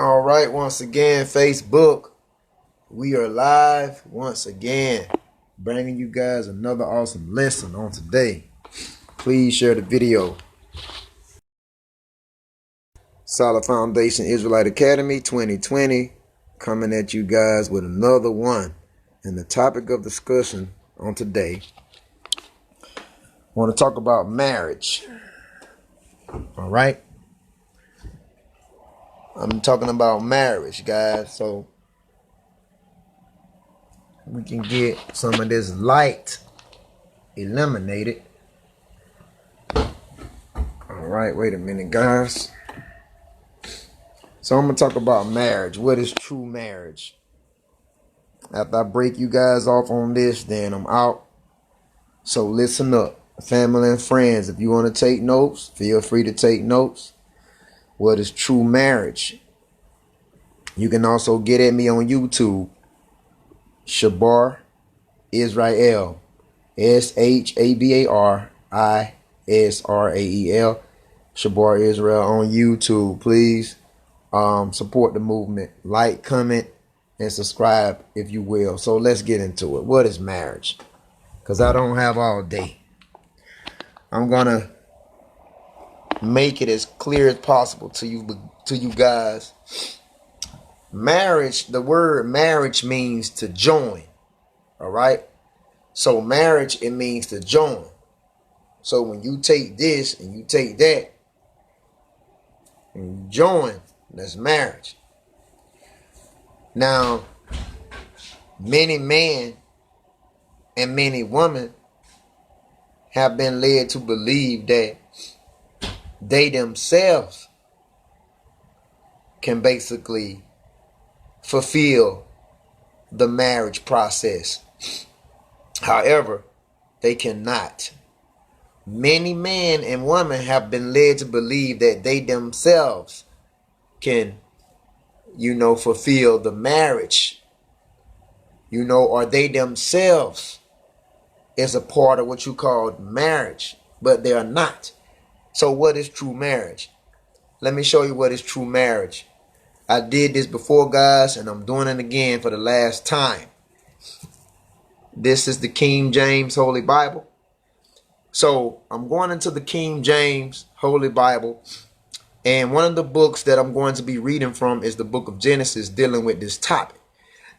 All right, once again, Facebook, we are live once again, bringing you guys another awesome lesson on today. Please share the video. Solid Foundation Israelite Academy 2020, coming at you guys with another one. And the topic of discussion on today, I want to talk about marriage. All right. I'm talking about marriage, guys, so we can get some of this light eliminated. All right, wait a minute, guys. So I'm going to talk about marriage. What is true marriage? After I break you guys off on this, then I'm out. So listen up, family and friends. If you want to take notes, feel free to take notes. What is true marriage? You can also get at me on YouTube. Shabar Israel. SHABARISRAEL. Shabar Israel on YouTube. Please support the movement. Like, comment, and subscribe if you will. So let's get into it. What is marriage? Because I don't have all day. I'm going to make it as clear as possible to you guys. Marriage, the word marriage means to join. All right? So marriage, it means to join. So when you take this and you take that and you join, that's marriage. Now, many men and many women have been led to believe that they themselves can basically fulfill the marriage process. However, they cannot. Many men and women have been led to believe that they themselves can, fulfill the marriage, or they themselves is a part of what you call marriage, but they are not. So what is true marriage? Let me show you what is true marriage. I did this before, guys, and I'm doing it again for the last time. This is the King James Holy Bible. So I'm going into the King James Holy Bible. And one of the books that I'm going to be reading from is the book of Genesis, dealing with this topic.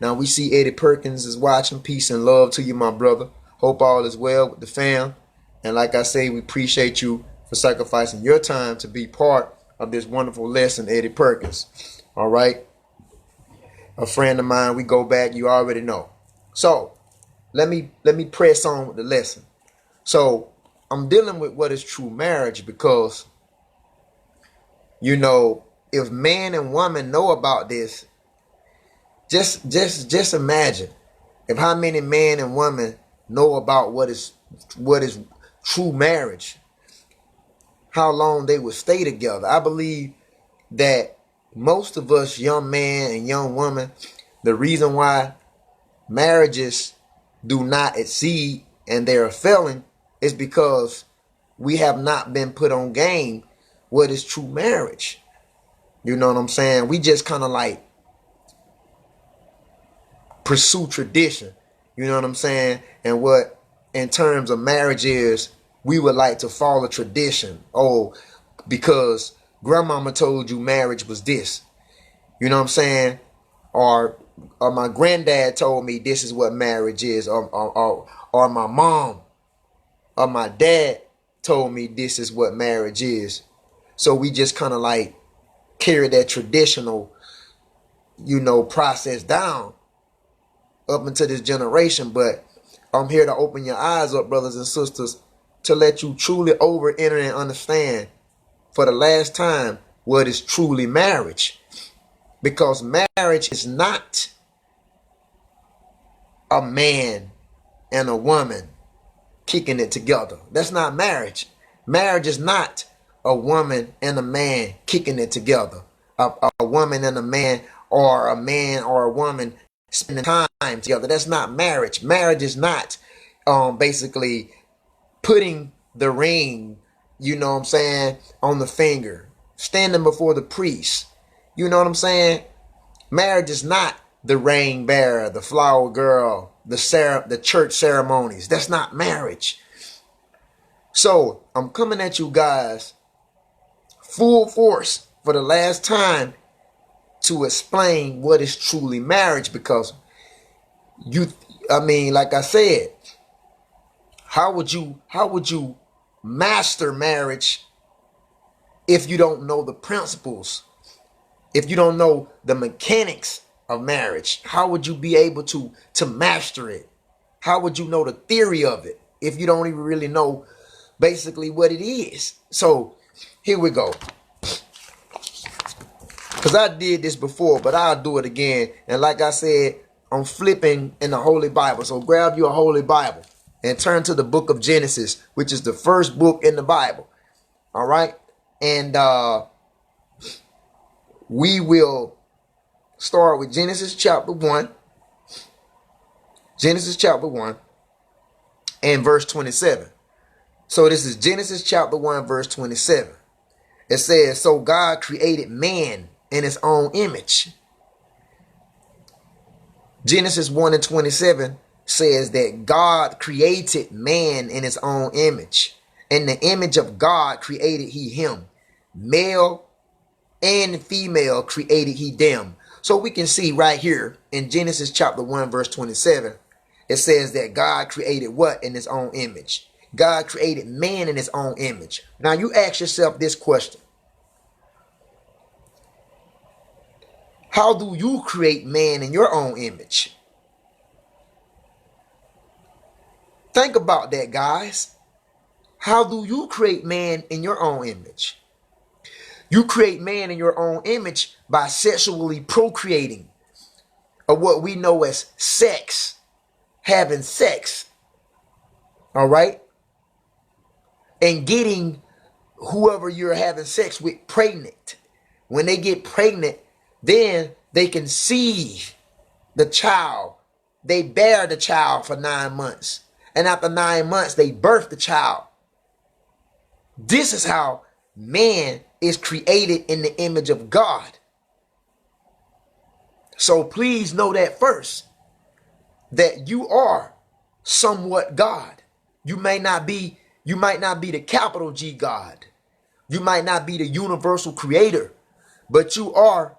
Now we see Eddie Perkins is watching. Peace and love to you, my brother. Hope all is well with the fam. And like I say, we appreciate you for sacrificing your time to be part of this wonderful lesson, Eddie Perkins. All right. A friend of mine, we go back, you already know. So let me press on with the lesson. So I'm dealing with what is true marriage because, if man and woman know about this, just imagine if how many men and women know about what is true marriage, how long they would stay together. I believe that most of us young man and young woman, the reason why marriages do not exceed and they're failing is because we have not been put on game what is true marriage. You know what I'm saying? We just kind of like pursue tradition. You know what I'm saying? And what in terms of marriage is, we would like to follow tradition. Oh, because grandmama told you marriage was this. You know what I'm saying? Or my granddad told me this is what marriage is. Or my mom or my dad told me this is what marriage is. So we just kind of like carry that traditional, process down up into this generation. But I'm here to open your eyes up, brothers and sisters, to let you truly enter and understand for the last time what is truly marriage. Because marriage is not a man and a woman kicking it together. That's not marriage. Marriage is not a woman and a man kicking it together. A woman and a man or a woman spending time together. That's not marriage. Marriage is not basically putting the ring, on the finger, standing before the priest, You know what I'm saying? Marriage is not the ring bearer, the flower girl, the church ceremonies. That's not marriage. So I'm coming at you guys full force for the last time to explain what is truly marriage, because like I said, how would you master marriage if you don't know the principles? If you don't know the mechanics of marriage, how would you be able to master it? How would you know the theory of it if you don't even really know basically what it is? So here we go. Because I did this before, but I'll do it again. And like I said, I'm flipping in the Holy Bible. So grab you a Holy Bible and turn to the book of Genesis, which is the first book in the Bible. All right? And we will start with Genesis chapter 1. Genesis chapter 1 and verse 27. So this is Genesis chapter 1, verse 27. It says, so God created man in his own image. Genesis 1 and 27 says that God created man in his own image. In the image of God created he him. Male and female created he them. So we can see right here in Genesis chapter 1, verse 27, it says that God created what in his own image? God created man in his own image. Now you ask yourself this question. How do you create man in your own image? Think about that, guys. How do you create man in your own image? You create man in your own image by sexually procreating, or what we know as sex, having sex. All right? And getting whoever you're having sex with pregnant. When they get pregnant, then they conceive the child. They bear the child for 9 months. And after 9 months, they birth the child. This is how man is created in the image of God. So please know that first, that you are somewhat God. You might not be the capital G God. You might not be the universal creator, but you are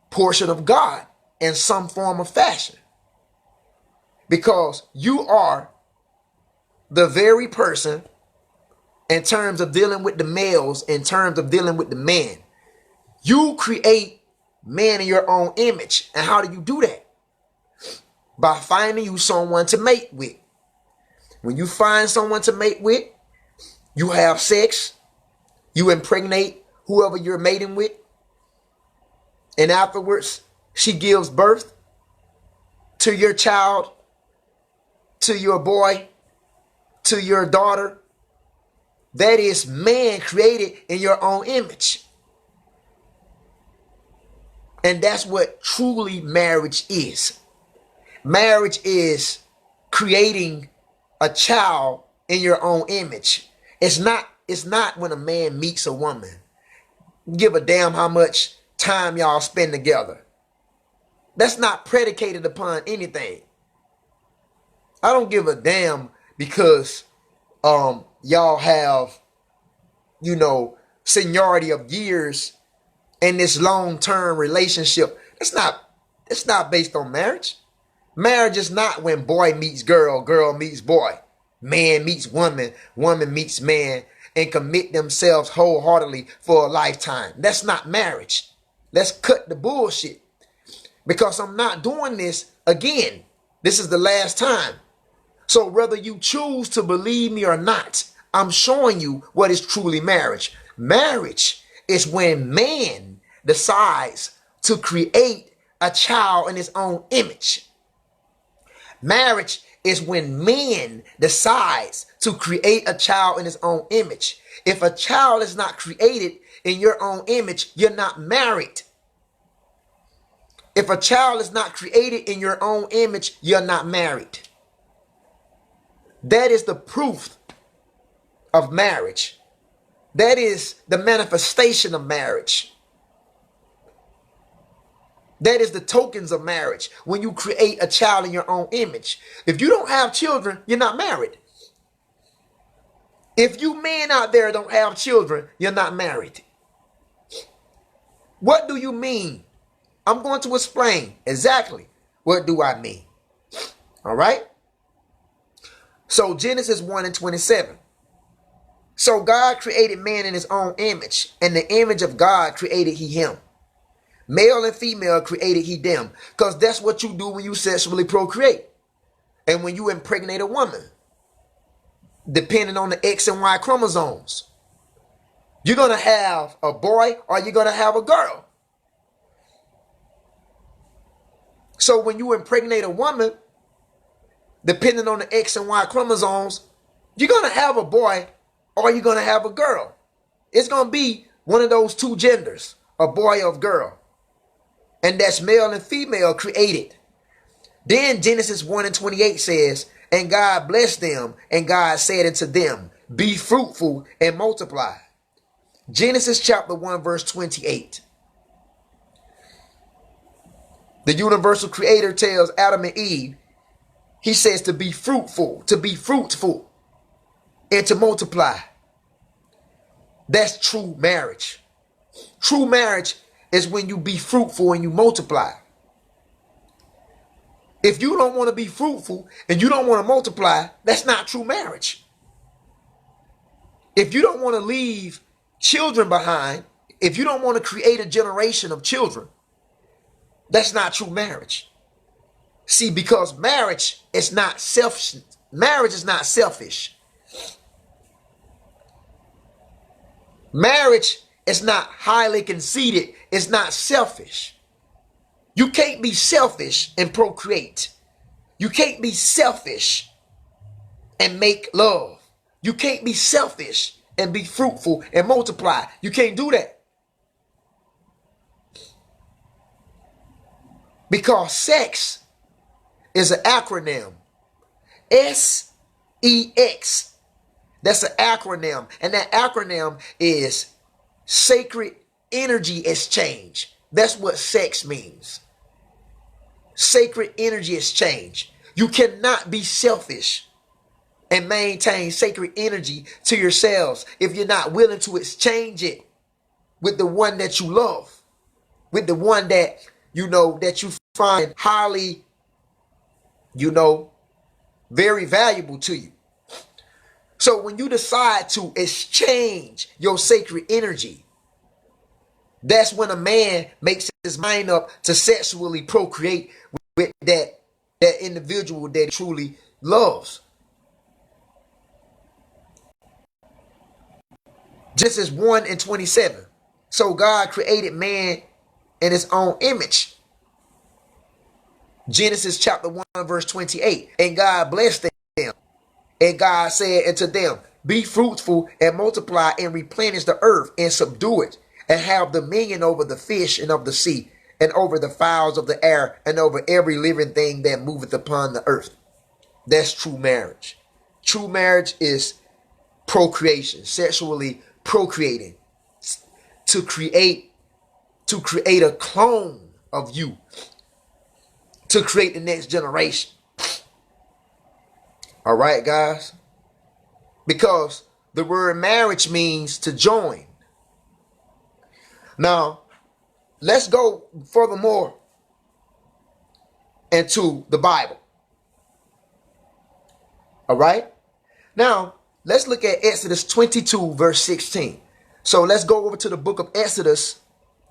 portion of God in some form or fashion. Because you are the very person, in terms of dealing with the males, in terms of dealing with the man. You create man in your own image. And how do you do that? By finding you someone to mate with. When you find someone to mate with, you have sex, you impregnate whoever you're mating with, and afterwards she gives birth to your child, to your boy, to your daughter. That is man created in your own image. And that's what truly marriage is. Marriage is creating a child in your own image. It's not when a man meets a woman. Give a damn how much time y'all spend together. That's not predicated upon anything. I don't give a damn because y'all have, seniority of years in this long-term relationship. It's not based on marriage. Marriage is not when boy meets girl, girl meets boy, man meets woman, woman meets man, and commit themselves wholeheartedly for a lifetime. That's not marriage. Let's cut the bullshit. Because I'm not doing this again. This is the last time. So whether you choose to believe me or not, I'm showing you what is truly marriage. Marriage is when man decides to create a child in his own image. Marriage is when man decides to create a child in his own image. If a child is not created in your own image, you're not married. If a child is not created in your own image, you're not married. That is the proof of marriage. That is the manifestation of marriage. That is the tokens of marriage. When you create a child in your own image. If you don't have children, you're not married. If you men out there don't have children, you're not married. What do you mean? I'm going to explain exactly what do I mean. All right. So Genesis 1:27. So God created man in his own image, and the image of God created he him. Male and female created he them. Because that's what you do when you sexually procreate. And when you impregnate a woman, depending on the X and Y chromosomes, you're going to have a boy or you're going to have a girl. So when you impregnate a woman, depending on the X and Y chromosomes, you're going to have a boy or you're going to have a girl. It's going to be one of those two genders, a boy or a girl. And that's male and female created. Then Genesis 1:28 says, and God blessed them, and God said unto them, be fruitful and multiply. Genesis chapter 1 verse 28. The universal creator tells Adam and Eve, he says to be fruitful, and to multiply. That's true marriage. True marriage is when you be fruitful and you multiply. If you don't want to be fruitful and you don't want to multiply, that's not true marriage. If you don't want to leave children behind, if you don't want to create a generation of children, that's not true marriage. See, because marriage is not selfish. Marriage is not selfish. Marriage is not highly conceited. It's not selfish. You can't be selfish and procreate. You can't be selfish and make love. You can't be selfish and be fruitful and multiply. You can't do that. Because sex is an acronym. SEX. That's an acronym. And that acronym is Sacred Energy Exchange. That's what sex means. Sacred energy exchange. You cannot be selfish and maintain sacred energy to yourselves if you're not willing to exchange it with the one that you love, with the one that that you find highly, very valuable to you. So when you decide to exchange your sacred energy, that's when a man makes his mind up to sexually procreate with that individual that he truly loves. Genesis 1:27. So God created man in his own image. Genesis chapter 1 verse 28. And God blessed them. And God said unto them, be fruitful and multiply and replenish the earth and subdue it, and have dominion over the fish and of the sea, and over the fowls of the air, and over every living thing that moveth upon the earth. That's true marriage. True marriage is procreation, sexually procreating, to create a clone of you, to create the next generation. All right, guys? Because the word marriage means to join. Now, let's go furthermore into the Bible. All right? Now, let's look at Exodus 22, verse 16. So let's go over to the book of Exodus,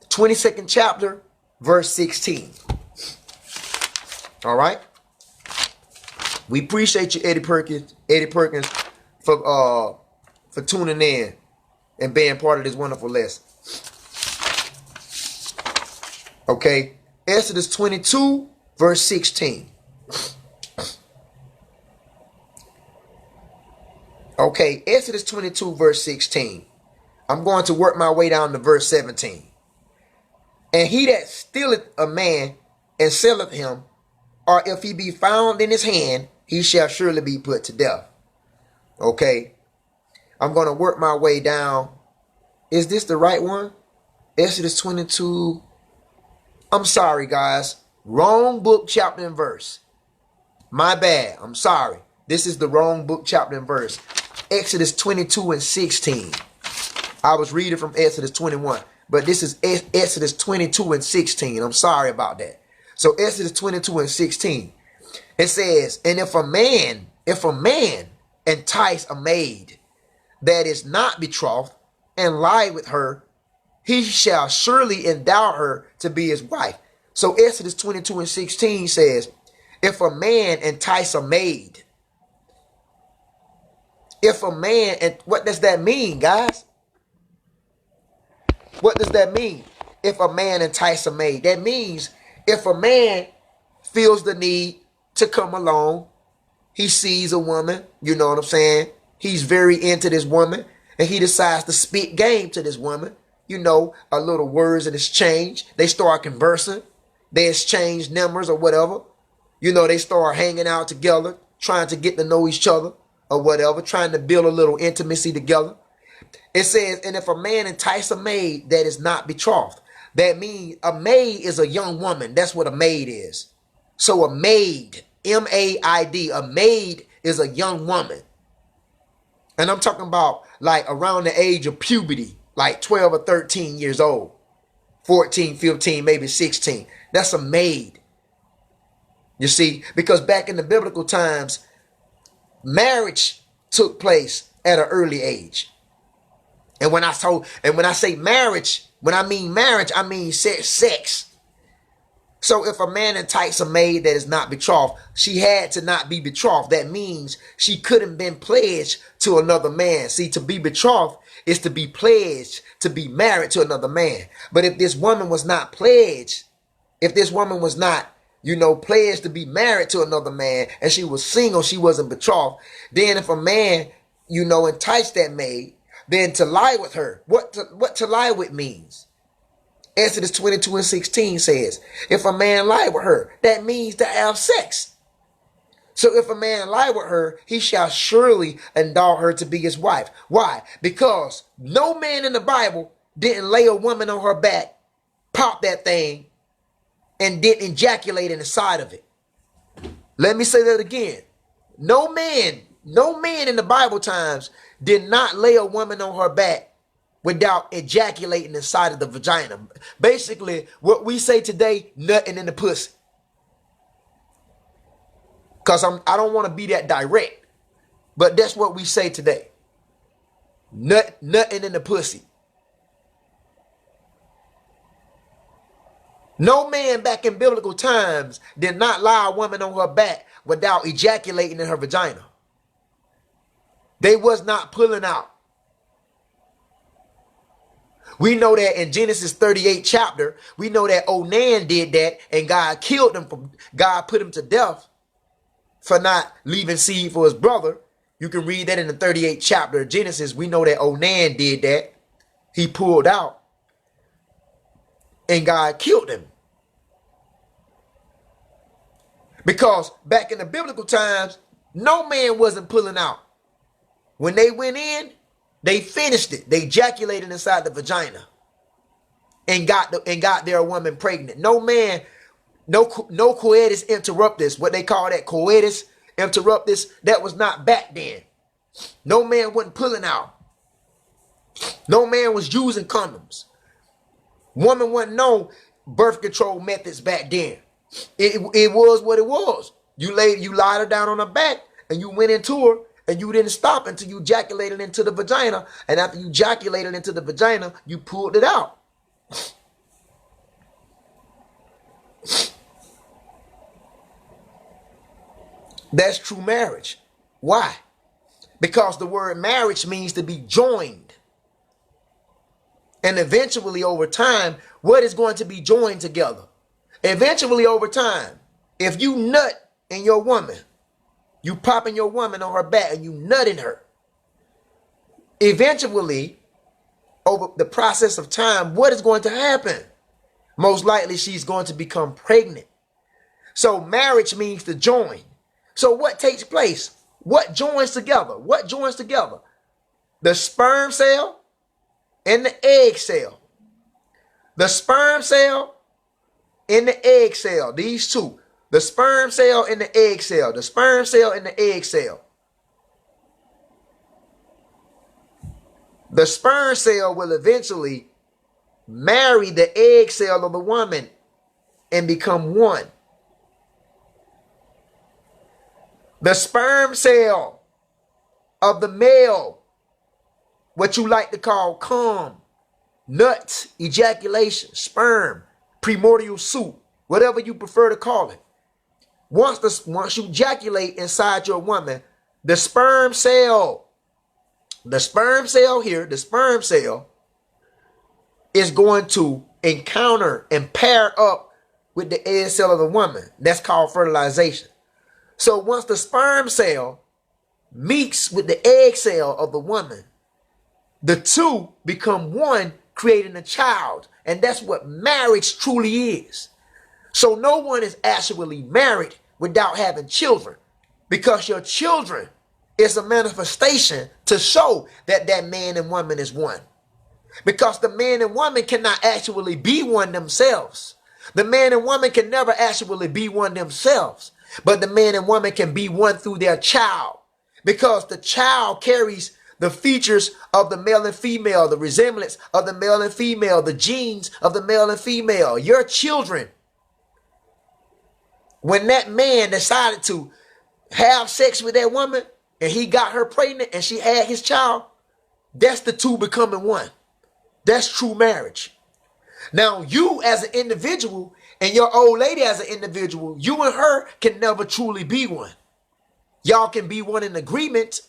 22nd chapter, verse 16. All right? We appreciate you, Eddie Perkins, for tuning in and being part of this wonderful lesson. Okay, Exodus 22, verse 16. Okay, Exodus 22, verse 16. I'm going to work my way down to verse 17. And he that stealeth a man and selleth him, or if he be found in his hand, he shall surely be put to death. Okay, I'm going to work my way down. Is this the right one? Exodus 22. I'm sorry, guys. Wrong book, chapter, and verse. My bad. I'm sorry. This is the wrong book, chapter, and verse. Exodus 22 and 16. I was reading from Exodus 21. But this is Exodus 22 and 16. I'm sorry about that. So Exodus 22 and 16. It says, and if a man entice a maid that is not betrothed and lie with her, he shall surely endow her to be his wife. So Exodus 22 and 16 says, if a man entice a maid, and what does that mean, guys? What does that mean? If a man entice a maid, that means if a man feels the need to come along, he sees a woman, you know what I'm saying? He's very into this woman, and he decides to spit game to this woman. You know, a little words in exchange. They start conversing. They exchange numbers or whatever. You know, they start hanging out together, trying to get to know each other or whatever, trying to build a little intimacy together. It says, and if a man entice a maid that is not betrothed, that means a maid is a young woman. That's what a maid is. So a maid, M-A-I-D, a maid is a young woman. And I'm talking about like around the age of puberty, like 12 or 13 years old, 14, 15, maybe 16. That's a maid. You see, because back in the biblical times, marriage took place at an early age. And when I say marriage, when I mean marriage, I mean sex. So if a man entice a maid that is not betrothed, she had to not be betrothed. That means she couldn't been pledged to another man. See, to be betrothed is to be pledged to be married to another man. But if this woman was not pledged, if this woman was not, pledged to be married to another man, and she was single, she wasn't betrothed, then if a man, enticed that maid, then to lie with her, what to lie with means. Exodus 22 and 16 says, if a man lie with her, that means to have sex. So if a man lie with her, he shall surely endow her to be his wife. Why? Because no man in the Bible didn't lay a woman on her back, pop that thing, and didn't ejaculate in the side of it. Let me say that again. No man in the Bible times did not lay a woman on her back without ejaculating inside of the vagina. Basically, what we say today, nutting in the pussy. Because I don't want to be that direct, but that's what we say today. Nutting in the pussy. No man back in biblical times did not lie a woman on her back without ejaculating in her vagina. They was not pulling out. We know that in Genesis 38 chapter, we know that Onan did that and God killed him. God put him to death for not leaving seed for his brother. You can read that in the 38th chapter of Genesis. We know that Onan did that. He pulled out and God killed him. Because back in the biblical times, no man wasn't pulling out. When they went in, they finished it. They ejaculated inside the vagina and got their woman pregnant. No man, no coitus interruptus, what they call that, coitus interruptus, that was not back then. No man wasn't pulling out. No man was using condoms. Woman wasn't no birth control methods back then. It was what it was. You lied her down on her back and you went into her. And you didn't stop until you ejaculated into the vagina. And after you ejaculated into the vagina, you pulled it out. That's true marriage. Why? Because the word marriage means to be joined. And eventually over time, what is going to be joined together? Eventually over time, if you nut in your woman, you popping your woman on her back and you nutting her. Eventually, over the process of time, what is going to happen? Most likely she's going to become pregnant. So marriage means to join. So what takes place? What joins together? What joins together? The sperm cell and the egg cell. The sperm cell in the egg cell, these two, the sperm cell and the egg cell, the sperm cell and the egg cell. The sperm cell will eventually marry the egg cell of the woman and become one. The sperm cell of the male, what you like to call cum, nuts, ejaculation, sperm, primordial soup, whatever you prefer to call it. Once you ejaculate inside your woman, the sperm cell here, the sperm cell is going to encounter and pair up with the egg cell of the woman. That's called fertilization. So once the sperm cell meets with the egg cell of the woman, the two become one, creating a child. And that's what marriage truly is. So no one is actually married without having children, because your children is a manifestation to show that that man and woman is one. Because the man and woman cannot actually be one themselves. The man and woman can never actually be one themselves. But the man and woman can be one through their child. Because the child carries the features of the male and female, the resemblance of the male and female, the genes of the male and female. Your children, when that man decided to have sex with that woman and he got her pregnant and she had his child, that's the two becoming one. That's true marriage. Now, you as an individual and your old lady as an individual, you and her can never truly be one. Y'all can be one in agreement.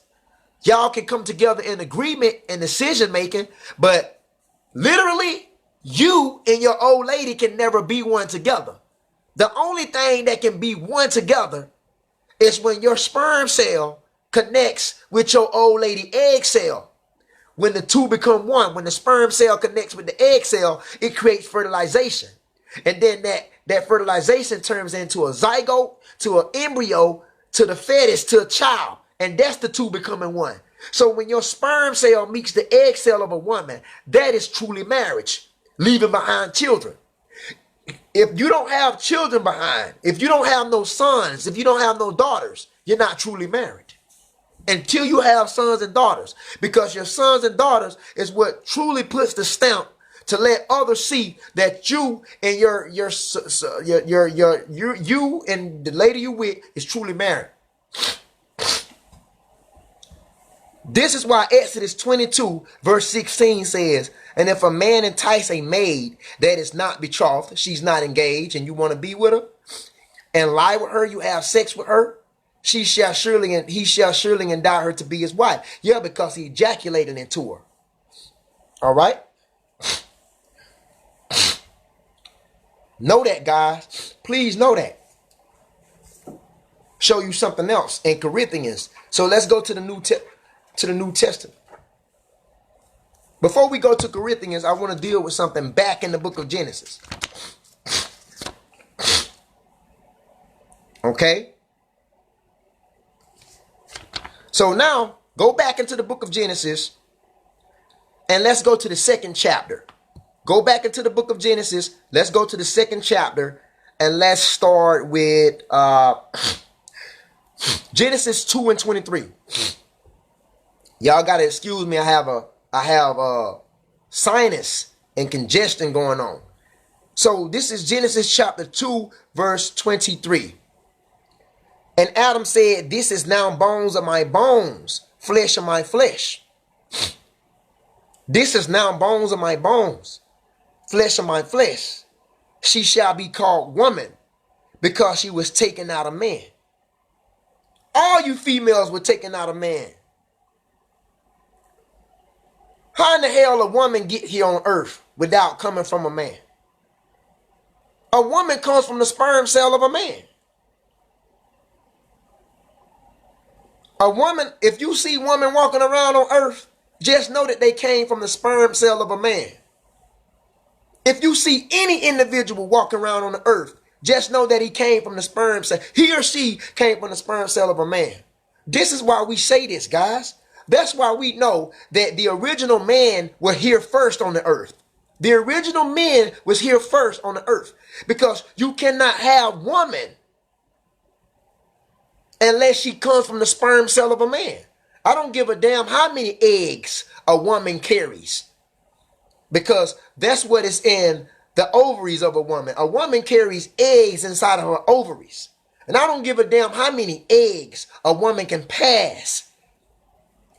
Y'all can come together in agreement and decision making, but literally, you and your old lady can never be one together. The only thing that can be one together is when your sperm cell connects with your old lady egg cell. When the two become one, when the sperm cell connects with the egg cell, it creates fertilization. And then that fertilization turns into a zygote, to an embryo, to the fetus, to a child. And that's the two becoming one. So when your sperm cell meets the egg cell of a woman, that is truly marriage, leaving behind children. If you don't have children behind, if you don't have no sons, if you don't have no daughters, you're not truly married. Until you have sons and daughters, because your sons and daughters is what truly puts the stamp to let others see that you and you and the lady you with is truly married. This is why Exodus 22 verse 16 says, and if a man entice a maid that is not betrothed, she's not engaged, and you want to be with her and lie with her, you have sex with her, he shall surely endow her to be his wife. Yeah, because he ejaculated into her. All right. Know that, guys. Please know that. Show you something else in Corinthians. So let's go to the New Testament. Before we go to Corinthians, I want to deal with something back in the book of Genesis. Okay. So now, go back into the book of Genesis, and let's go to the second chapter. Go back into the book of Genesis. Let's go to the second chapter, and let's start with Genesis 2 and 23. Y'all gotta excuse me. I have a sinus and congestion going on. So this is Genesis chapter 2, verse 23. And Adam said, this is now bones of my bones, flesh of my flesh. This is now bones of my bones, flesh of my flesh. She shall be called woman, because she was taken out of man. All you females were taken out of man. How in the hell a woman get here on earth without coming from a man? A woman comes from the sperm cell of a man. A woman, if you see women walking around on earth, just know that they came from the sperm cell of a man. If you see any individual walking around on the earth, just know that he came from the sperm cell. He or she came from the sperm cell of a man. This is why we say this, guys. That's why we know that the original man was here first on the earth. The original men was here first on the earth, because you cannot have woman unless she comes from the sperm cell of a man. I don't give a damn how many eggs a woman carries, because that's what is in the ovaries of a woman. A woman carries eggs inside of her ovaries. And I don't give a damn how many eggs a woman can pass.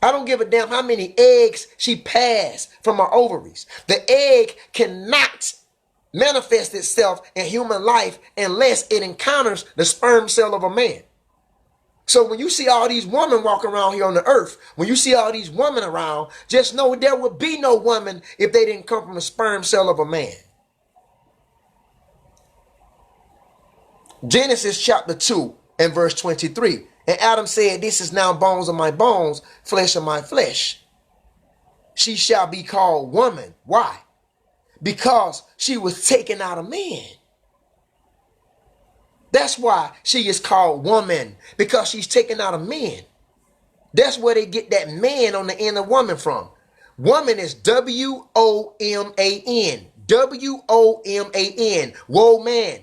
I don't give a damn how many eggs she passed from her ovaries. The egg cannot manifest itself in human life unless it encounters the sperm cell of a man. So when you see all these women walking around here on the earth, when you see all these women around, just know there would be no woman if they didn't come from the sperm cell of a man. Genesis chapter 2 and verse 23. And Adam said, this is now bones of my bones, flesh of my flesh. She shall be called woman. Why? Because she was taken out of man. That's why she is called woman, because she's taken out of men. That's where they get that man on the end of woman from. Woman is W-O-M-A-N. W-O-M-A-N. Whoa, man.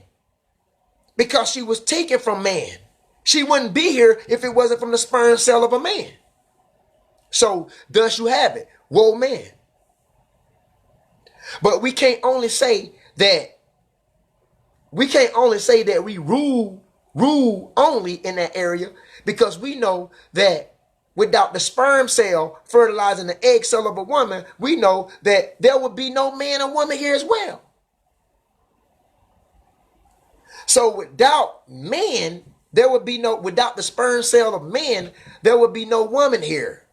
Because she was taken from man. She wouldn't be here if it wasn't from the sperm cell of a man. So thus you have it. Whoa, man. But we can't only say that we rule only in that area, because we know that without the sperm cell fertilizing the egg cell of a woman, we know that there would be no man or woman here as well. So without man, without the sperm cell of man, there would be no woman here.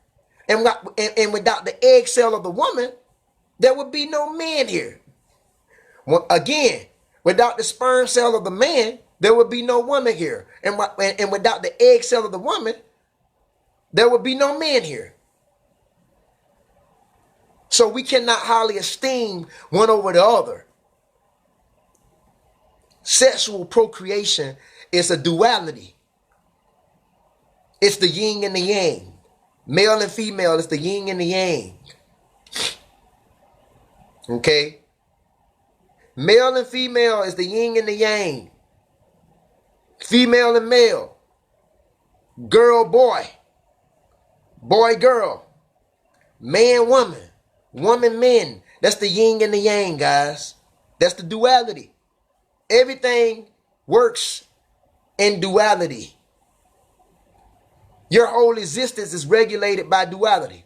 And without the egg cell of the woman, there would be no man here. Well, again, without the sperm cell of the man, there would be no woman here. And without the egg cell of the woman, there would be no man here. So we cannot highly esteem one over the other. Sexual procreation is a duality. It's the yin and the yang. Male and female is the yin and the yang. Okay? Male and female is the yin and the yang. Female and male. Girl, boy. Boy, girl. Man, woman. Woman, men. That's the yin and the yang, guys. That's the duality. Everything works in duality. Your whole existence is regulated by duality.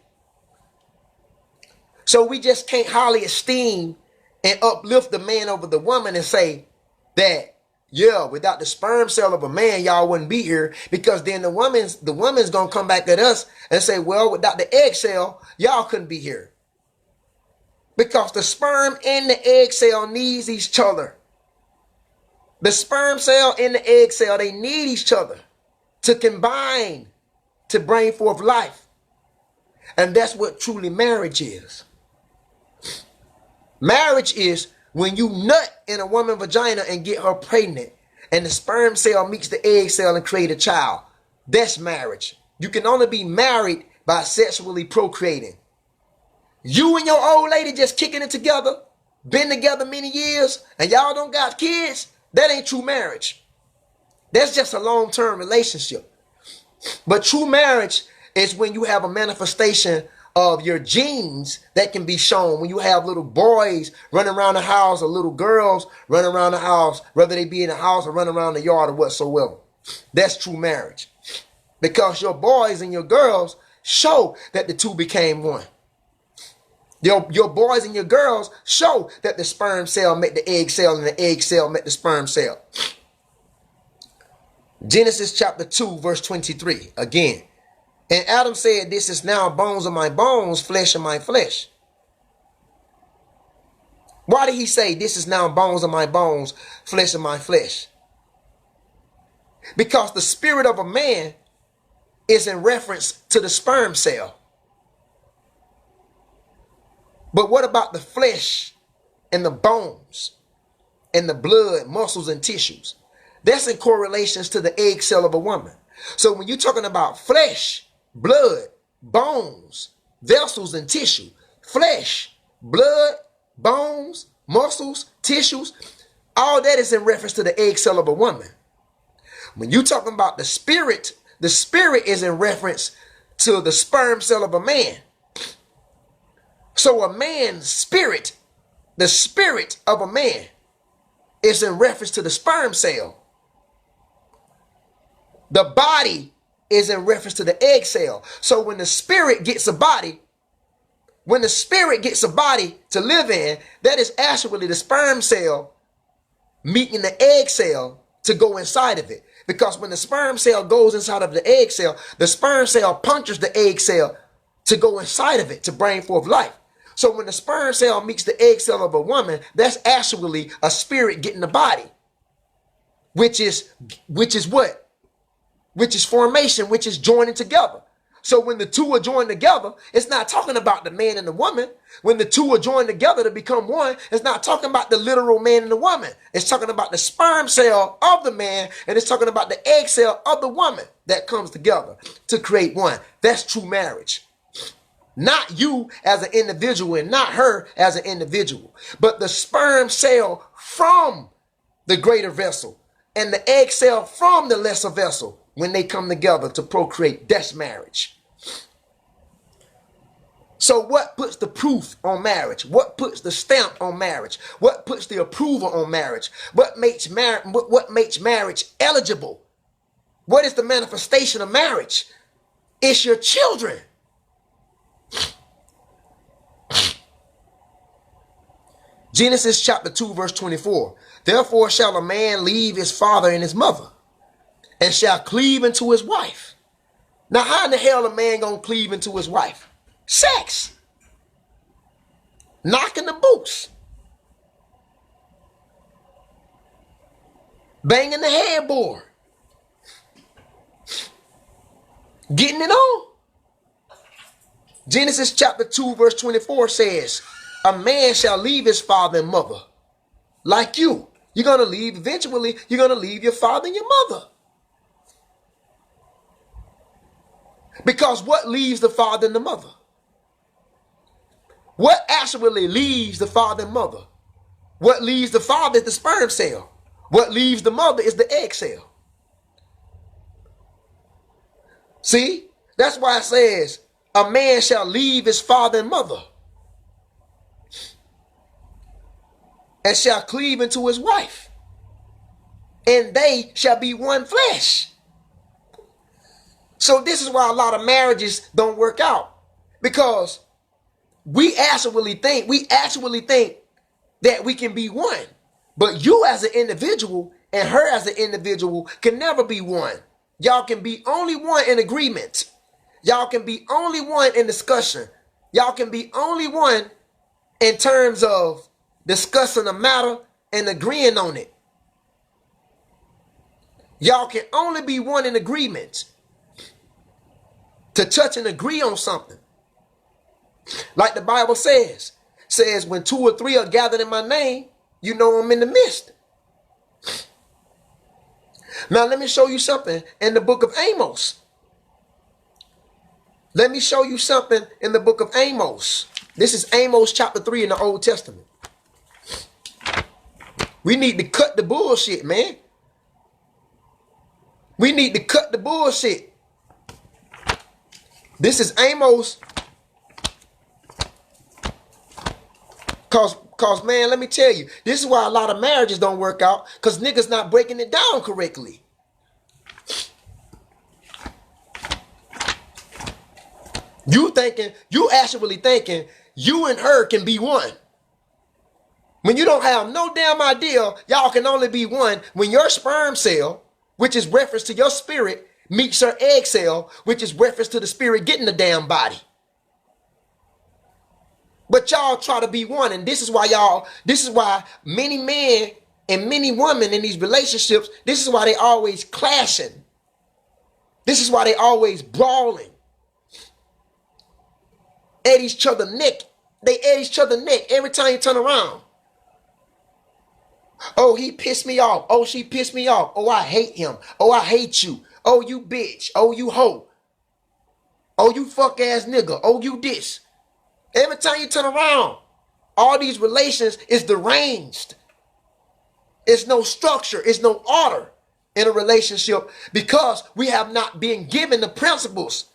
So we just can't highly esteem and uplift the man over the woman and say that, yeah, without the sperm cell of a man, y'all wouldn't be here, because then the woman's gonna come back at us and say, well, without the egg cell, y'all couldn't be here. Because the sperm and the egg cell needs each other. The sperm cell and the egg cell, they need each other to combine to bring forth life. And that's what truly marriage is. Marriage is when you nut in a woman's vagina and get her pregnant, and the sperm cell meets the egg cell and create a child. That's marriage. You can only be married by sexually procreating. You and your old lady just kicking it together, been together many years, and y'all don't got kids. That ain't true marriage. That's just a long-term relationship. But true marriage is when you have a manifestation of your genes that can be shown. When you have little boys running around the house or little girls running around the house, whether they be in the house or running around the yard or whatsoever. That's true marriage. Because your boys and your girls show that the two became one. Your boys and your girls show that the sperm cell met the egg cell and the egg cell met the sperm cell. Genesis chapter 2 verse 23 again. And Adam said, this is now bones of my bones, flesh of my flesh. Why did he say this is now bones of my bones, flesh of my flesh? Because the spirit of a man is in reference to the sperm cell. But what about the flesh and the bones and the blood, muscles, and tissues? That's in correlations to the egg cell of a woman. So when you're talking about flesh, blood, bones, vessels, and tissue, flesh, blood, bones, muscles, tissues, all that is in reference to the egg cell of a woman. When you talking about the spirit is in reference to the sperm cell of a man. So a man's spirit, the spirit of a man, is in reference to the sperm cell. The body is in reference to the egg cell. So when the spirit gets a body, to live in, that is actually the sperm cell meeting the egg cell to go inside of it. Because when the sperm cell goes inside of the egg cell, the sperm cell punctures the egg cell to go inside of it to bring forth life. So when the sperm cell meets the egg cell of a woman, that's actually a spirit getting a body, which is what? Which is formation, which is joining together. So when the two are joined together, it's not talking about the man and the woman. When the two are joined together to become one, it's not talking about the literal man and the woman. It's talking about the sperm cell of the man, and it's talking about the egg cell of the woman that comes together to create one. That's true marriage. Not you as an individual and not her as an individual, but the sperm cell from the greater vessel and the egg cell from the lesser vessel. When they come together to procreate, that's marriage. So what puts the proof on marriage? What puts the stamp on marriage? What puts the approval on marriage? What makes marriage eligible? What is the manifestation of marriage? It's your children. Genesis chapter 2 verse 24. Therefore shall a man leave his father and his mother, and shall cleave into his wife. Now, how in the hell a man gonna cleave into his wife? Sex. Knocking the boots. Banging the headboard. Getting it on. Genesis chapter 2 verse 24 says, a man shall leave his father and mother. Like you. You're gonna leave, eventually, you're gonna leave your father and your mother. Because what leaves the father and the mother? What actually leaves the father and mother? What leaves the father is the sperm cell. What leaves the mother is the egg cell. See? That's why it says, a man shall leave his father and mother, and shall cleave into his wife, and they shall be one flesh. So this is why a lot of marriages don't work out, because we actually think that we can be one, but you as an individual and her as an individual can never be one. Y'all can be only one in agreement. Y'all can be only one in discussion. Y'all can be only one in terms of discussing a matter and agreeing on it. Y'all can only be one in agreement. To touch and agree on something. Like the Bible says when 2 or 3 are gathered in my name, you know I'm in the midst. Now let me show you something in the book of Amos. Let me show you something in the book of Amos. This is Amos chapter 3 in the Old Testament. We need to cut the bullshit, man. We need to cut the bullshit. This is Amos. Cause man, let me tell you, this is why a lot of marriages don't work out, because niggas not breaking it down correctly. You actually thinking you and her can be one. When you don't have no damn idea, y'all can only be one when your sperm cell, which is reference to your spirit, meets her egg cell, which is reference to the spirit getting the damn body. But y'all try to be one, and this is why many men and many women in these relationships, this is why they always clashing. This is why they always brawling. At each other neck. They at each other neck every time you turn around. Oh, he pissed me off. Oh, she pissed me off. Oh, I hate him. Oh, I hate you. Oh, you bitch. Oh, you hoe. Oh, you fuck ass nigga. Oh, you this. Every time you turn around, All these relations is deranged. It's no structure. It's no order in a relationship because we have not been given the principles.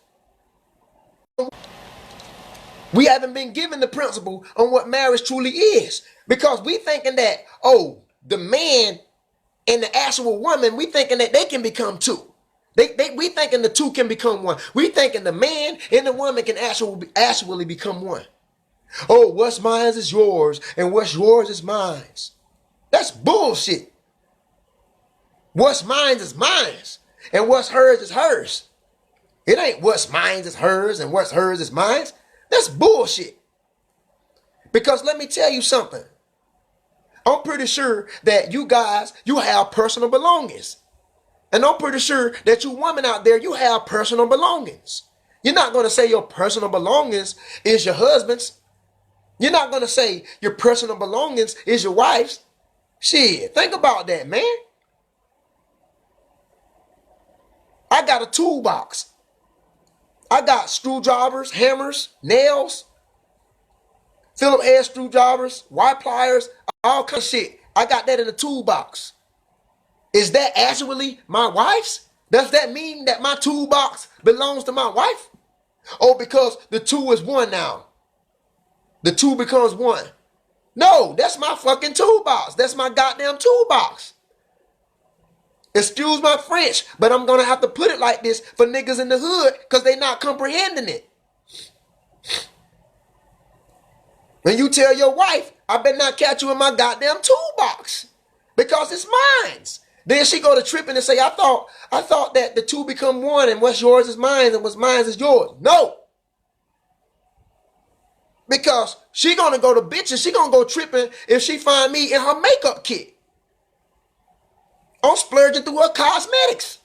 We haven't been given the principle on what marriage truly is because we thinking that, oh, the man and the actual woman, we thinking that they can become two. We thinking the two can become one. We thinking the man and the woman can actually become one. Oh, what's mine is yours and what's yours is mine. That's bullshit. What's mine is mine and what's hers is hers. It ain't what's mine is hers and what's hers is mine. That's bullshit. Because let me tell you something. I'm pretty sure that you guys, you have personal belongings. And I'm pretty sure that you women out there, you have personal belongings. You're not going to say your personal belongings is your husband's. You're not going to say your personal belongings is your wife's. Shit, think about that, man. I got a toolbox. I got screwdrivers, hammers, nails, Phillips head screwdrivers, wire pliers, all kind of shit. I got that in the toolbox. Is that actually my wife's? Does that mean that my toolbox belongs to my wife? Oh, because the two is one now. The two becomes one. No, that's my fucking toolbox. That's my goddamn toolbox. Excuse my French, but I'm going to have to put it like this for niggas in the hood because they not comprehending it. When you tell your wife, I better not catch you in my goddamn toolbox because it's mine. Then she go to tripping and say, I thought that the two become one and what's yours is mine and what's mine is yours. No. Because she going to go to bitches. She going to go tripping if she find me in her makeup kit. I'm splurging through her cosmetics.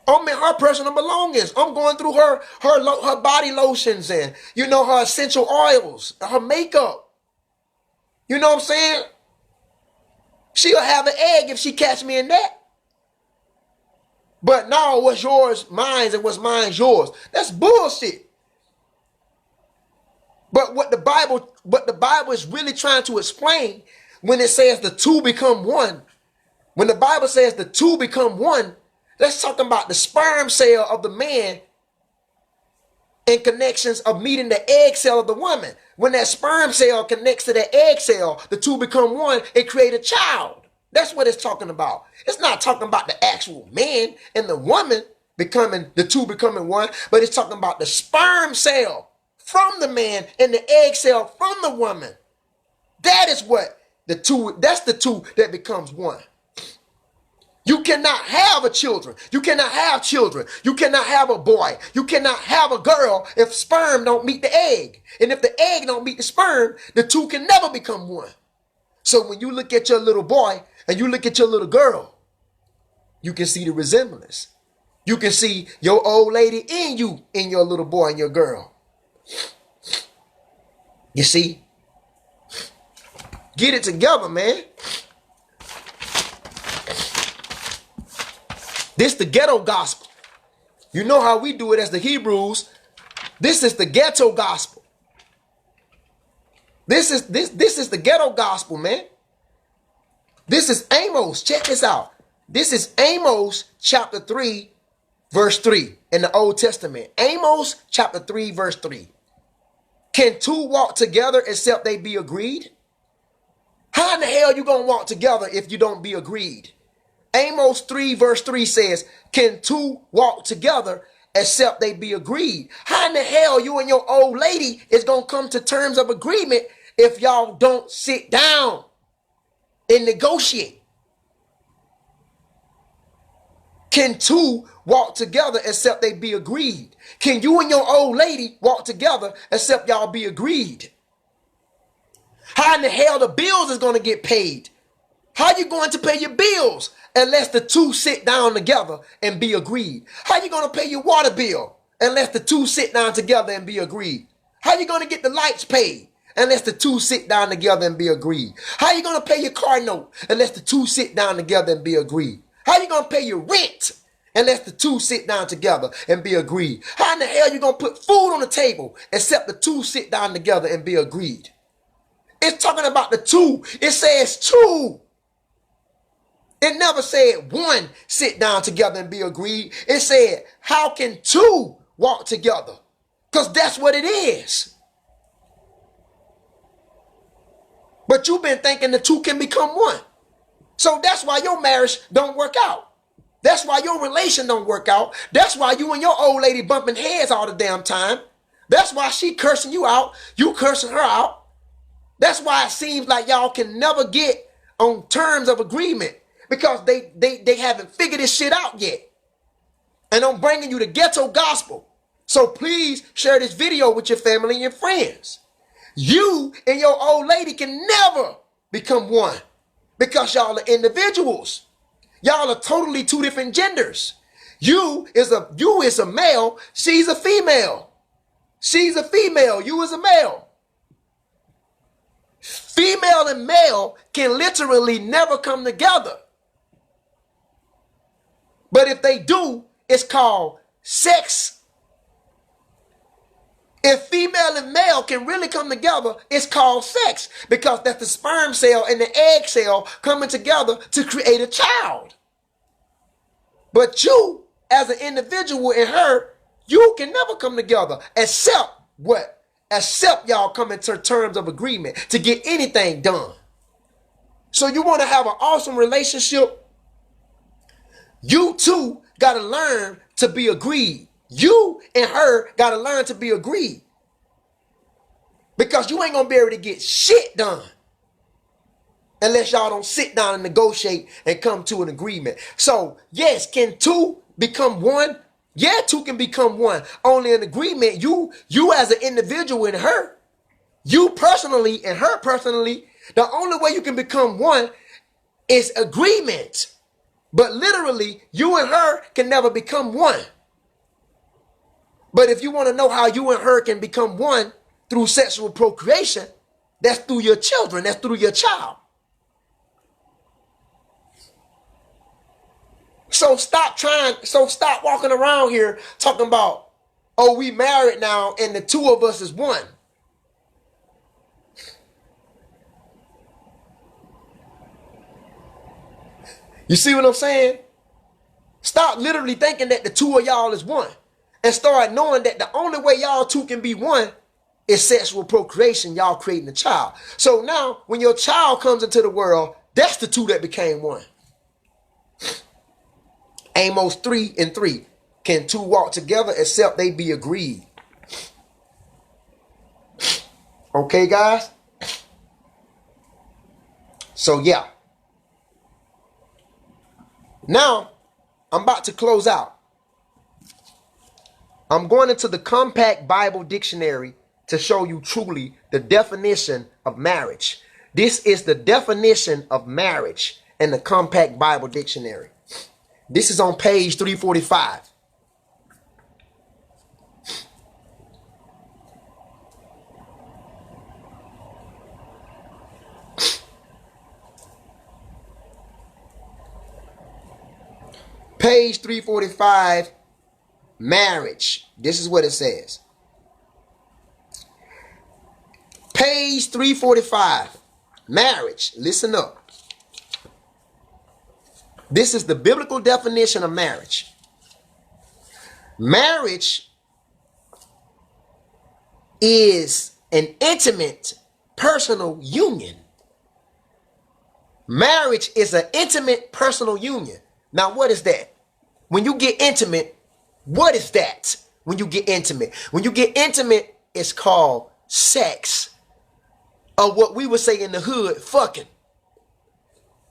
I'm in her personal belongings. I'm going through her body lotions and, her essential oils, her makeup. You know what I'm saying? She'll have an egg if she catch me in that. But no, what's yours, mine's, and what's mine's, yours. That's bullshit. But what the Bible is really trying to explain when it says the two become one, when the Bible says the two become one, that's talking about the sperm cell of the man in connections of meeting the egg cell of the woman. When that sperm cell connects to that egg cell, the two become one, it creates a child. That's what it's talking about. It's not talking about the actual man and the woman the two becoming one, but it's talking about the sperm cell from the man and the egg cell from the woman. That is what that's the two that becomes one. You cannot have children. You cannot have children. You cannot have a boy. You cannot have a girl if sperm don't meet the egg. And if the egg don't meet the sperm, the two can never become one. So when you look at your little boy and you look at your little girl, you can see the resemblance. You can see your old lady in you, in your little boy and your girl. You see? Get it together, man. This the ghetto gospel. You know how we do it as the Hebrews. This is the ghetto gospel. This is the ghetto gospel, man. This is Amos. Check this out. This is Amos chapter 3, verse 3 in the Old Testament. Amos chapter 3, verse 3. Can two walk together except they be agreed? How in the hell you gonna walk together if you don't be agreed? Amos 3 verse 3 says, can two walk together except they be agreed? How in the hell you and your old lady is going to come to terms of agreement if y'all don't sit down and negotiate? Can two walk together except they be agreed? Can you and your old lady walk together except y'all be agreed? How in the hell the bills is going to get paid? How you going to pay your bills unless the two sit down together and be agreed? How you going to pay your water bill unless the two sit down together and be agreed? How you going to get the lights paid unless the two sit down together and be agreed? How you going to pay your car note unless the two sit down together and be agreed? How you going to pay your rent unless the two sit down together and be agreed. How in the hell you gonna put food on the table except the two sit down together and be agreed? It's talking about the two. It says two. It never said one sit down together and be agreed. It said, how can two walk together? Because that's what it is. But you've been thinking the two can become one. So that's why your marriage don't work out. That's why your relation don't work out. That's why you and your old lady bumping heads all the damn time. That's why she cursing you out. You cursing her out. That's why it seems like y'all can never get on terms of agreement, because they haven't figured this shit out yet. And I'm bringing you the ghetto gospel. So please share this video with your family and your friends. You and your old lady can never become one, because y'all are individuals. Y'all are totally two different genders. You is a male, she's a female. She's a female, you is a male. Female and male can literally never come together. But if they do, it's called sex. If female and male can really come together, it's called sex, because that's the sperm cell and the egg cell coming together to create a child. But you, as an individual and her, you can never come together except what? Except y'all come into terms of agreement to get anything done. So you want to have an awesome relationship? You two got to learn to be agreed. You and her got to learn to be agreed. Because you ain't going to be able to get shit done unless y'all don't sit down and negotiate and come to an agreement. So, yes, can two become one? Yeah, two can become one. Only an agreement, you as an individual and her, you personally and her personally, the only way you can become one is agreement. But literally, you and her can never become one. But if you want to know how you and her can become one through sexual procreation, that's through your children. That's through your child. So stop walking around here talking about, oh, we married now and the two of us is one. You see what I'm saying? Stop literally thinking that the two of y'all is one, and start knowing that the only way y'all two can be one is sexual procreation, y'all creating a child. So now when your child comes into the world, that's the two that became one. Amos 3:3. Can two walk together except they be agreed? Okay, guys? So, yeah. Now, I'm about to close out. I'm going into the Compact Bible Dictionary to show you truly the definition of marriage. This is the definition of marriage in the Compact Bible Dictionary. This is on page 345. Page 345, marriage. This is what it says. Page 345, marriage. Listen up. This is the biblical definition of marriage. Marriage is an intimate, personal union. Marriage is an intimate, personal union. Now, what is that? When you get intimate, what is that? When you get intimate? When you get intimate, it's called sex. Or what we would say in the hood, fucking.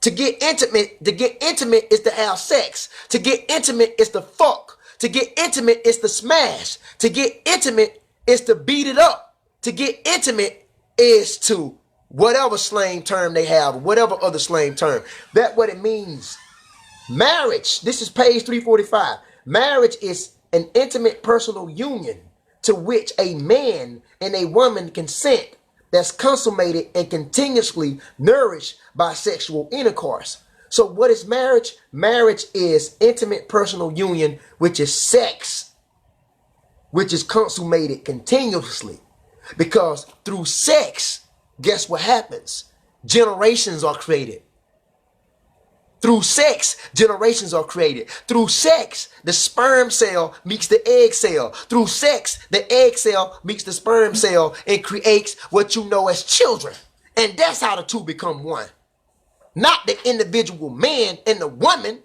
To get intimate is to have sex. To get intimate is to fuck. To get intimate is to smash. To get intimate is to beat it up. To get intimate is to whatever slang term they have, whatever other slang term. That's what it means. Marriage, this is page 345. Marriage is an intimate personal union to which a man and a woman consent, that's consummated and continuously nourished by sexual intercourse. So what is marriage? Marriage is intimate personal union, which is sex, which is consummated continuously. Because through sex, guess what happens? Generations are created. Through sex, generations are created. Through sex, the sperm cell meets the egg cell. Through sex, the egg cell meets the sperm cell and creates what you know as children. And that's how the two become one. Not the individual man and the woman,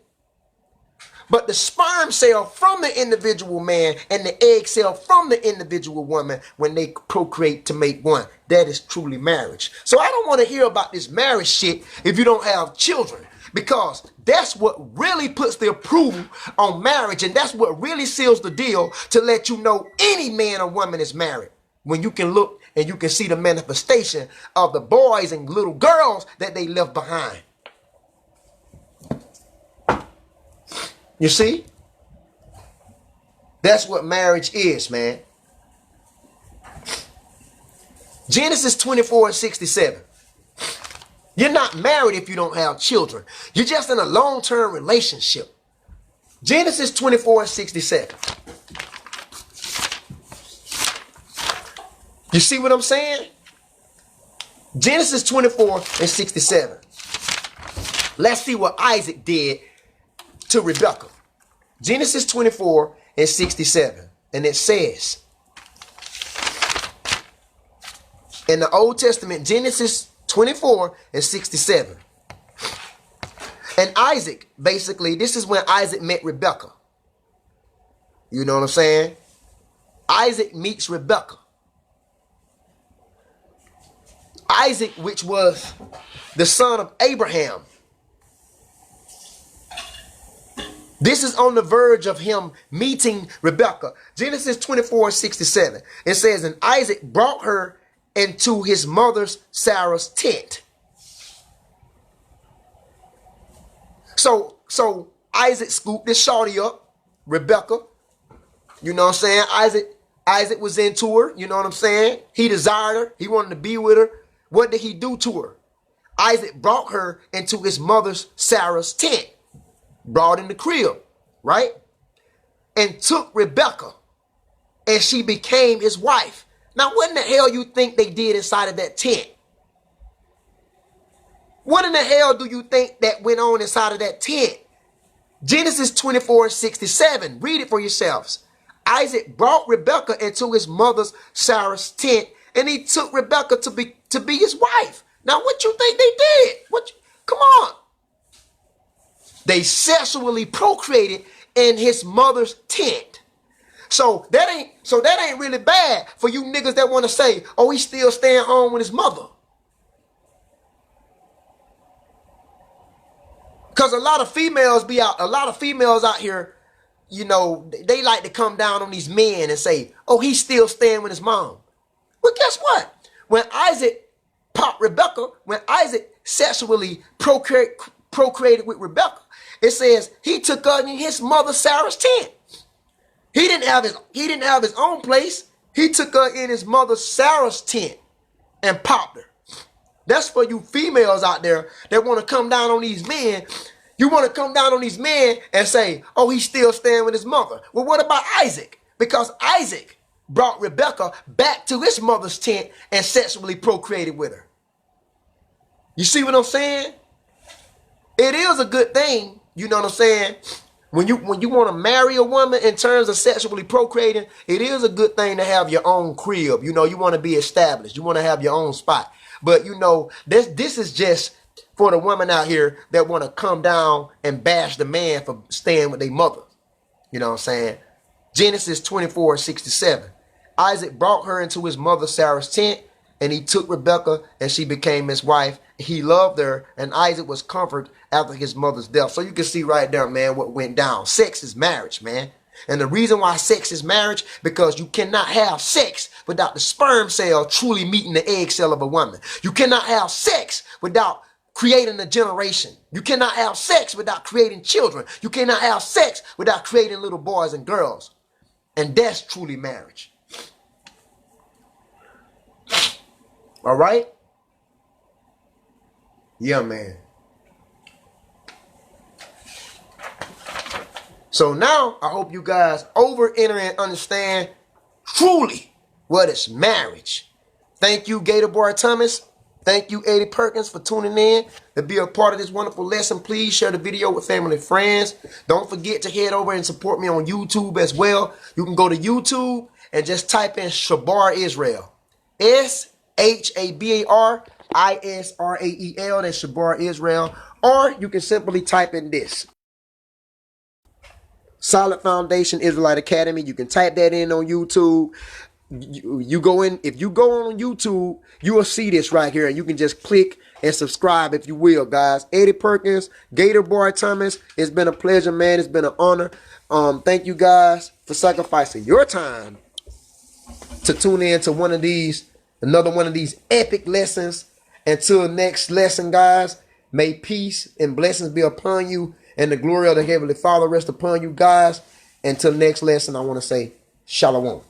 but the sperm cell from the individual man and the egg cell from the individual woman when they procreate to make one. That is truly marriage. So I don't want to hear about this marriage shit if you don't have children, because that's what really puts the approval on marriage, and that's what really seals the deal to let you know any man or woman is married. When you can look and you can see the manifestation of the boys and little girls that they left behind. You see? That's what marriage is, man. Genesis 24:67. You're not married if you don't have children. You're just in a long-term relationship. Genesis 24:67. You see what I'm saying? Genesis 24:67. Let's see what Isaac did to Rebekah. Genesis 24:67. And it says, in the Old Testament, Genesis 24:67. And Isaac, basically, this is when Isaac met Rebekah. You know what I'm saying? Isaac meets Rebekah. Isaac, which was the son of Abraham. This is on the verge of him meeting Rebekah. Genesis 24:67. It says, and Isaac brought her into his mother's Sarah's tent. So Isaac scooped this shorty up, Rebekah. You know what I'm saying? Isaac was into her. You know what I'm saying? He desired her. He wanted to be with her. What did he do to her? Isaac brought her into his mother's Sarah's tent. Brought in the crib, right? And took Rebekah, and she became his wife. Now, what in the hell you think they did inside of that tent? What in the hell do you think that went on inside of that tent? Genesis 24:67. Read it for yourselves. Isaac brought Rebekah into his mother's Sarah's tent, and he took Rebekah to be his wife. Now, what you think they did? Come on. They sexually procreated in his mother's tent. So that ain't really bad for you niggas that want to say, oh, he's still staying home with his mother. Because a lot of females out here, you know, they like to come down on these men and say, oh, he's still staying with his mom. Well, guess what? When Isaac popped Rebekah, when Isaac sexually procreated with Rebekah, it says he took her in his mother Sarah's tent. He didn't have his own place. He took her in his mother Sarah's tent and popped her. That's for you females out there that want to come down on these men. You want to come down on these men and say, oh, he's still staying with his mother. Well, what about Isaac? Because Isaac brought Rebekah back to his mother's tent and sexually procreated with her. You see what I'm saying? It is a good thing, you know what I'm saying? When you want to marry a woman in terms of sexually procreating, it is a good thing to have your own crib. You know, you want to be established. You want to have your own spot. But, you know, this is just for the women out here that want to come down and bash the man for staying with their mother. You know what I'm saying? Genesis 24:67. Isaac brought her into his mother Sarah's tent, and he took Rebekah, and she became his wife. He loved her, and Isaac was comforted after his mother's death. So you can see right there, man, what went down. Sex is marriage, man. And the reason why sex is marriage, because you cannot have sex without the sperm cell truly meeting the egg cell of a woman. You cannot have sex without creating a generation. You cannot have sex without creating children. You cannot have sex without creating little boys and girls. And that's truly marriage. All right? Yeah, man. So now I hope you guys enter and understand truly what is marriage. Thank you, Gator Boy Thomas. Thank you, Eddie Perkins, for tuning in to be a part of this wonderful lesson. Please share the video with family and friends. Don't forget to head over and support me on YouTube as well. You can go to YouTube and just type in Shabar Israel. SHABARISRAEL. That's Shabar Israel. Or you can simply type in this: Solid Foundation Israelite Academy. You can type that in on YouTube. You go in, if you go on YouTube, you will see this right here, and you can just click and subscribe if you will, guys. Eddie Perkins, Gator Boy Thomas, it's been a pleasure, man. It's been an honor. Thank you guys for sacrificing your time to tune in to another one of these epic lessons. Until next lesson, guys, may peace and blessings be upon you, and the glory of the Heavenly Father rest upon you, guys. Until next lesson, I want to say shalom.